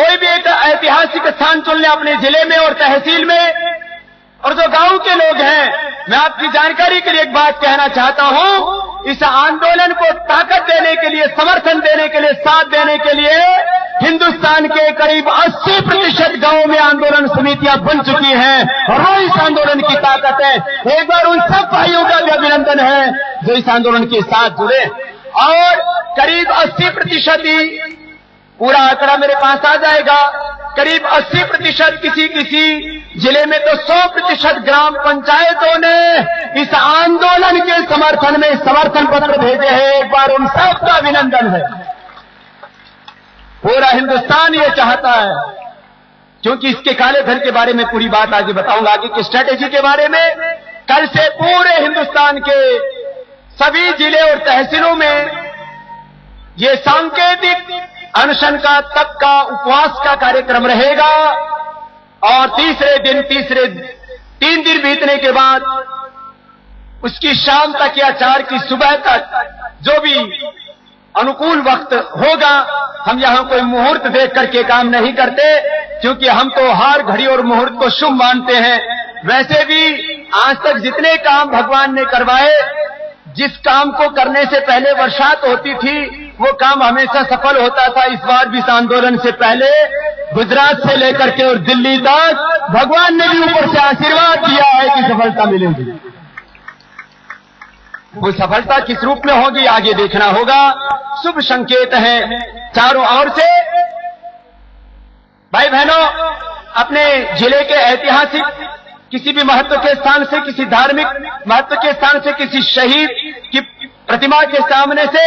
कोई भी एक ऐतिहासिक स्थान चुन लें अपने जिले में और तहसील में, और जो गांव के लोग हैं, मैं आपकी जानकारी के लिए एक बात कहना चाहता हूं, इस आंदोलन को ताकत देने के लिए, समर्थन देने के लिए, साथ देने के लिए हिंदुस्तान के करीब 80% गांवों में आंदोलन समितियां बन चुकी हैं और वो इस आंदोलन की ताकत है। एक बार उन सब भाइयों का भी अभिनंदन है जो इस आंदोलन के साथ जुड़े। और करीब 80% ही, पूरा आंकड़ा मेरे पास आ जाएगा, करीब 80% किसी जिले में तो 100% ग्राम पंचायतों ने इस आंदोलन के समर्थन में समर्थन पत्र भेजे हैं। एक बार उन सबका अभिनंदन है। पूरा हिंदुस्तान ये चाहता है, क्योंकि इसके काले धन के बारे में पूरी बात आगे बताऊंगा, आगे की स्ट्रेटेजी के बारे में। कल से पूरे हिंदुस्तान के सभी जिले और तहसीलों में ये सांकेतिक अनशन का, तप का, उपवास का कार्यक्रम रहेगा। और तीसरे दिन 3 दिन बीतने के बाद उसकी शाम तक या 4 की सुबह तक जो भी अनुकूल वक्त होगा, हम यहां कोई मुहूर्त देख करके काम नहीं करते, क्योंकि हम तो हर घड़ी और मुहूर्त को शुभ मानते हैं। वैसे भी आज तक जितने काम भगवान ने करवाए, जिस काम को करने से पहले वर्षात होती थी, वो काम हमेशा सफल होता था। इस बार भी इस आंदोलन से पहले गुजरात से लेकर के और दिल्ली तक भगवान ने भी ऊपर से आशीर्वाद दिया है कि सफलता मिलेगी। वो सफलता किस रूप में होगी आगे देखना होगा। शुभ संकेत है चारों ओर से। भाई बहनों, अपने जिले के ऐतिहासिक किसी भी महत्व के स्थान से, किसी धार्मिक महत्व के स्थान से, किसी शहीद की प्रतिमा के सामने से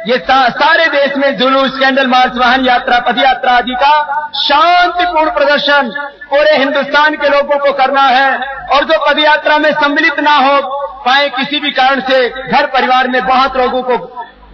ये सारे देश में जुलूस, कैंडल मार्च, वाहन यात्रा, पद यात्रा आदि का शांतिपूर्ण प्रदर्शन पूरे हिंदुस्तान के लोगों को करना है। और जो पद यात्रा में सम्मिलित ना हो पाए किसी भी कारण से, घर परिवार में बहुत लोगों को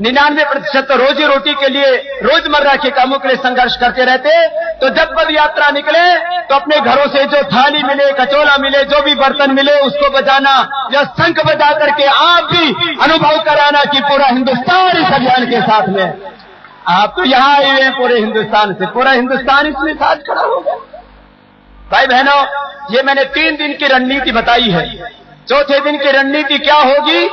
99% तो रोजी रोटी के लिए, रोजमर्रा के कामों के लिए संघर्ष करते रहते, तो जब पद यात्रा निकले तो अपने घरों से जो थाली मिले, कचौला मिले, जो भी बर्तन मिले उसको बजाना या शंख बजा करके आप भी अनुभव कराना कि पूरा हिंदुस्तान इस अभियान के साथ में। आप तो यहाँ आए हुए हैं पूरे हिंदुस्तान से, पूरा हिंदुस्तान इसमें साथ खड़ा होगा। भाई बहनों, ये मैंने 3 दिन की रणनीति बताई है। चौथे दिन की रणनीति क्या होगी?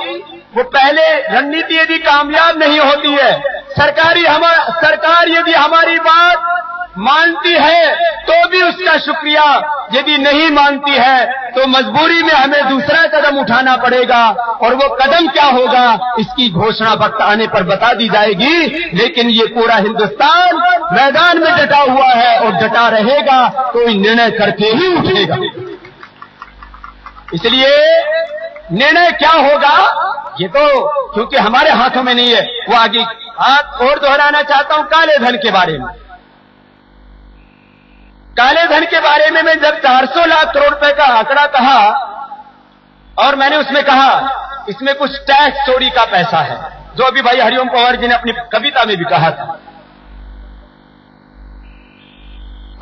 वो पहले रणनीति यदि कामयाब नहीं होती है, सरकार यदि हमारी बात मानती है तो भी उसका शुक्रिया, यदि नहीं मानती है तो मजबूरी में हमें दूसरा कदम उठाना पड़ेगा। और वो कदम क्या होगा इसकी घोषणा वक्त आने पर बता दी जाएगी। लेकिन ये पूरा हिंदुस्तान मैदान में डटा हुआ है और डटा रहेगा, कोई निर्णय करके ही उठेगा। इसलिए निर्णय क्या होगा ये तो क्योंकि हमारे हाथों में नहीं है, वो आगे बात और दोहराना चाहता हूं काले धन के बारे में। काले धन के बारे में मैं जब 400 लाख करोड़ रुपए का आंकड़ा कहा और मैंने उसमें कहा इसमें कुछ टैक्स चोरी का पैसा है, जो अभी भाई हरिओम पवार जी ने अपनी कविता में भी कहा था।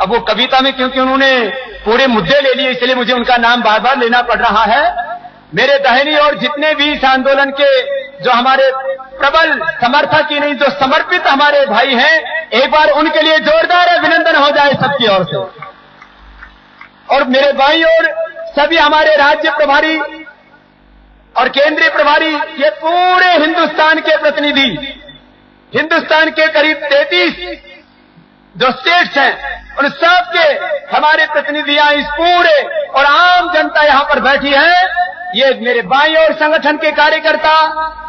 अब वो कविता में क्योंकि उन्होंने पूरे मुद्दे ले लिए, इसलिए मुझे उनका नाम बार बार लेना पड़ रहा है। मेरे दाहिनी और जितने भी इस आंदोलन के जो हमारे प्रबल समर्थक ही नहीं, जो समर्पित हमारे भाई हैं, एक बार उनके लिए जोरदार अभिनंदन हो जाए सबकी ओर से। और मेरे भाई और सभी हमारे राज्य प्रभारी और केंद्रीय प्रभारी, ये पूरे हिंदुस्तान के प्रतिनिधि, हिंदुस्तान के करीब 33 जो स्टेट्स हैं उन सब के हमारे प्रतिनिधियां इस पूरे और आम जनता यहां पर बैठी है। ये मेरे बाईं और संगठन के कार्यकर्ता,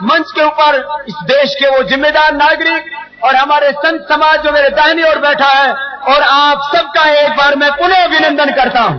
मंच के ऊपर इस देश के वो जिम्मेदार नागरिक और हमारे संत समाज जो मेरे दाहिनी ओर बैठा है, और आप सबका एक बार मैं पुनः अभिनंदन करता हूं।